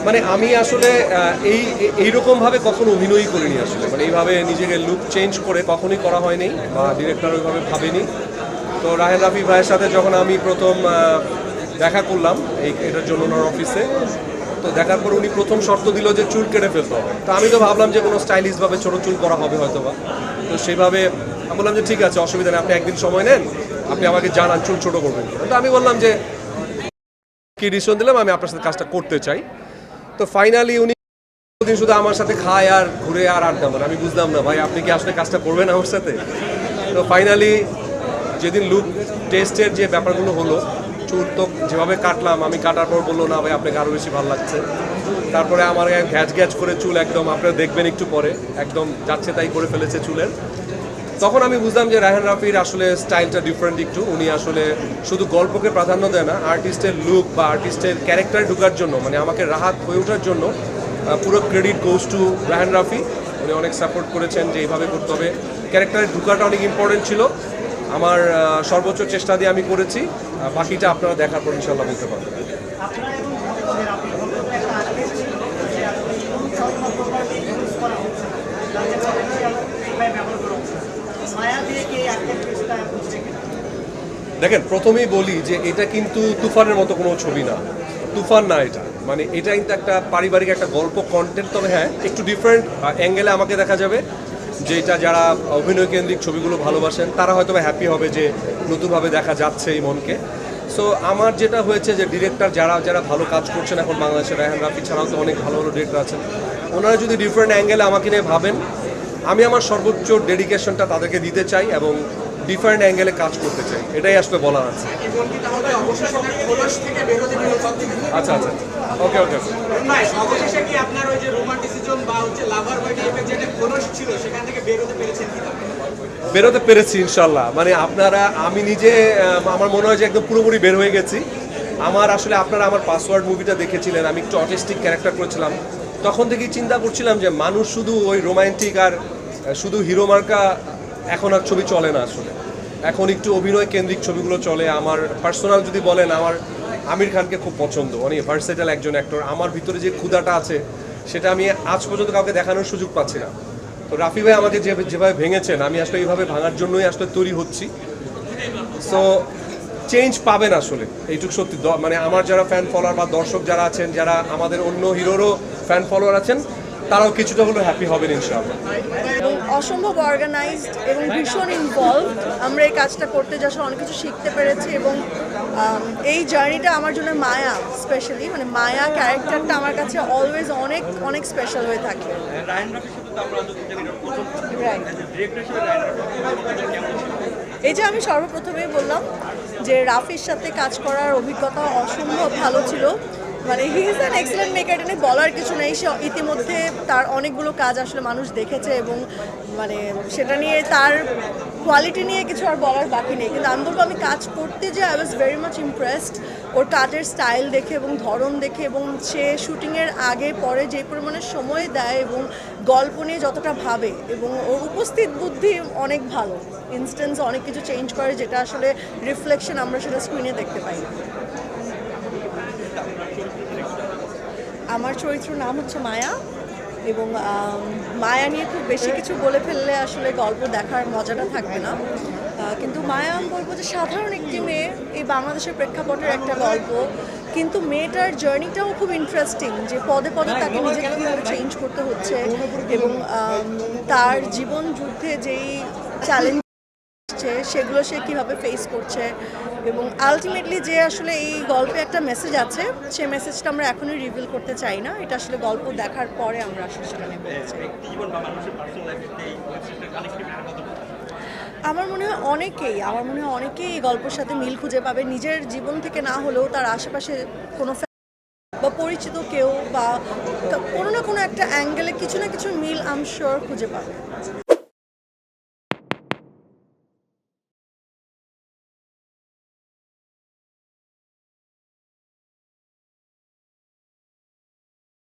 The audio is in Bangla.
মানে আমি আসলে এইরকমভাবে কখনো অভিনয়ই করিনি আসলে, মানে এইভাবে নিজেকে লুক চেঞ্জ করে কখনোই করা হয়নি বা ডিরেক্টর ওইভাবে ভাবেনি। তো রাহেন রাফি ভাইয়ের সাথে যখন আমি প্রথম দেখা করলাম এটার জন্য ওনার অফিসে, তো দেখার পর উনি প্রথম শর্ত দিল যে চুল কেটে ফেলতে হবে। তো আমি তো ভাবলাম যে কোনো স্টাইলিশভাবে ছোটো চুল করা হবে হয়তো বা, তো সেইভাবে আমি বললাম যে ঠিক আছে, অসুবিধা নেই, আপনি একদিন সময় নেন, আপনি আমাকে জানান চুল ছোটো করবেন। তো আমি বললাম যে কি ডিসিশন দিলাম, আমি আপনার সাথে কাজটা করতে চাই। তো ফাইনালি উনি দিন শুধু আমার সাথে খায় আর ঘুরে আর আড্ডা মারে। আমি বুঝলাম না ভাই আপনি কি আসলে কাজটা করবেন আমার সাথে। তো ফাইনালি যেদিন লুক টেস্টের যে ব্যাপারগুলো হলো, চুল তো যেভাবে কাটলাম, আমি কাটার পর বললো না ভাই আপনাকে আরও বেশি ভালো লাগছে। তারপরে আমার ঘ্যাচ ঘ্যাচ করে চুল একদম, আপনারা দেখবেন একটু পরে, একদম যাচ্ছে তাই করে ফেলেছে চুলের। তখন আমি বুঝলাম যে রায়হান রাফির আসলে স্টাইলটা ডিফারেন্ট একটু। উনি আসলে শুধু গল্পকে প্রাধান্য দেয় না, আর্টিস্টের লুক বা আর্টিস্টের ক্যারেক্টারে ঢোকার জন্য, মানে আমাকে রাহাত হয়ে ওঠার জন্য পুরো credit goes to Raihan Rafi. উনি অনেক সাপোর্ট করেছেন যে এইভাবে করতে হবে, ক্যারেক্টারে ঢোকাটা অনেক ইম্পর্টেন্ট ছিল। আমার সর্বোচ্চ চেষ্টা দিয়ে আমি করেছি, বাকিটা আপনারা দেখার পর ইনশাল্লাহ বলতে পারবেন। দেখেন, প্রথমেই বলি যে এটা কিন্তু তুফানের মতো কোনো ছবি না, তুফান না এটা। মানে এটা কিন্তু একটা পারিবারিক একটা গল্প কন্টেন্ট, তবে হ্যাঁ একটু ডিফারেন্ট অ্যাঙ্গেলে আমাকে দেখা যাবে। যে এটা যারা অভিনয় কেন্দ্রিক ছবিগুলো ভালোবাসেন তারা হয়তো হ্যাপি হবে যে নতুনভাবে দেখা যাচ্ছে এই মনকে। সো আমার যেটা হয়েছে যে ডিরেক্টর যারা যারা ভালো কাজ করছেন এখন বাংলাদেশে, রায়হান রাফি ছাড়াও তো অনেক ভালো ভালো ডিরেক্টর আছেন, ওনারা যদি ডিফারেন্ট অ্যাঙ্গেলে আমাকে নিয়ে ভাবেন, আমি আমার সর্বোচ্চ ডেডিকেশনটা তাদেরকে দিতে চাই এবং ডিফারেন্ট অ্যাঙ্গেলে কাজ করতে চাই, এটাই আসলে বলার আছে। আচ্ছা আচ্ছা, ওকে ওকে। বেরোতে পেরেছি ইনশাল্লাহ। মানে আপনারা, আমি নিজে আমার মনে হয় যে একদম পুরোপুরি বের হয়ে গেছি। আমার আসলে আপনারা আমার পাসওয়ার্ড মুভিটা দেখেছিলেন, আমি একটু অটিস্টিক ক্যারেক্টার করেছিলাম। তখন থেকেই চিন্তা করছিলাম যে মানুষ শুধু ওই রোমান্টিক আর শুধু হিরো মার্কা এখন আর ছবি চলে না আসলে, এখন একটু অভিনয় কেন্দ্রিক ছবিগুলো চলে। আমার পার্সোনাল যদি বলেন, আমার আমির খানকে খুব পছন্দ, অনেক ভার্সেটাইল একজন অ্যাক্টর। আমার ভিতরে যে ক্ষুধাটা আছে সেটা আমি আজ পর্যন্ত কাউকে দেখানোর সুযোগ পাচ্ছি না। তো রাফি ভাই আমাকে যেভাবে ভেঙেছেন, আমি আসলে এইভাবে ভাঙার জন্যই আসলে তৈরি হচ্ছি। সো চেঞ্জ পাবেন আসলে, এইটুকু সত্যি। মানে আমার যারা ফ্যান ফলোয়ার বা দর্শক যারা আছেন, যারা আমাদের অন্য হিরোরও ফ্যান ফলোয়ার আছেন, তারাও কিছুটা হলেও হ্যাপি হবেন ইনশাআল্লাহ। এবং অসম্ভব অর্গানাইজড এবং ভীষণ ইনভলভড। আমরা এই কাজটা করতে যাওয়ার অনেক কিছু শিখতে পেরেছি এবং এই জার্নিটা আমার জন্য মায়া, স্পেশালি মানে মায়া ক্যারেক্টারটা আমার কাছে অলওয়েজ অনেক অনেক স্পেশাল হয়ে থাকে। এই যে আমি সর্বপ্রথমেই বললাম যে রাফির সাথে কাজ করার অভিজ্ঞতা অসম্ভব ভালো ছিল। মানে he is an excellent maker, এটা বলার কিছু নেই। সে ইতিমধ্যে তার অনেকগুলো কাজ আসলে মানুষ দেখেছে এবং মানে সেটা নিয়ে তার কোয়ালিটি নিয়ে কিছু আর বলার বাকি নেই। কিন্তু আমি বলবো, আমি কাজ করতে যে I was very much impressed ওর কাজের স্টাইল দেখে এবং ধরন দেখে, এবং সে শুটিংয়ের আগে পরে যে পরিমাণে সময় দেয় এবং গল্প নিয়ে যতটা ভাবে, এবং ওর উপস্থিত বুদ্ধি অনেক ভালো। ইনস্ট্যান্স অনেক কিছু চেঞ্জ করে, যেটা আসলে রিফ্লেকশন আমরা সেটা স্ক্রিনে দেখতে পাই। আমার চরিত্রের নাম হচ্ছে মায়া, এবং মায়া নিয়ে খুব বেশি কিছু বলে ফেললে আসলে গল্প দেখার মজাটা থাকবে না। কিন্তু মায়া, আমি বলবো যে সাধারণ একটি মেয়ে, এই বাংলাদেশের প্রেক্ষাপটের একটা গল্প, কিন্তু মেয়েটার জার্নিটাও খুব ইন্টারেস্টিং, যে পদে পদে তাকে নিজেকে কীভাবে চেঞ্জ করতে হচ্ছে এবং তার জীবন যুদ্ধে যেই চ্যালেঞ্জ সেগুলো সে কীভাবে ফেস করছে, এবং আলটিমেটলি যে আসলে এই গল্পে একটা মেসেজ আছে, সেই মেসেজটা আমরা এখনই রিভিল করতে চাই না। এটা আসলে গল্প দেখার পরে আমরা আসলে সেখানে বলতে চাই। আমার মনে হয় অনেকেই এই গল্পের সাথে মিল খুঁজে পাবে, নিজের জীবন থেকে না হলেও তার আশেপাশে কোনো বা পরিচিত কেউ বা কোনো না কোনো একটা অ্যাঙ্গেলে কিছু না কিছু মিল আই এম শিওর খুঁজে পাবে।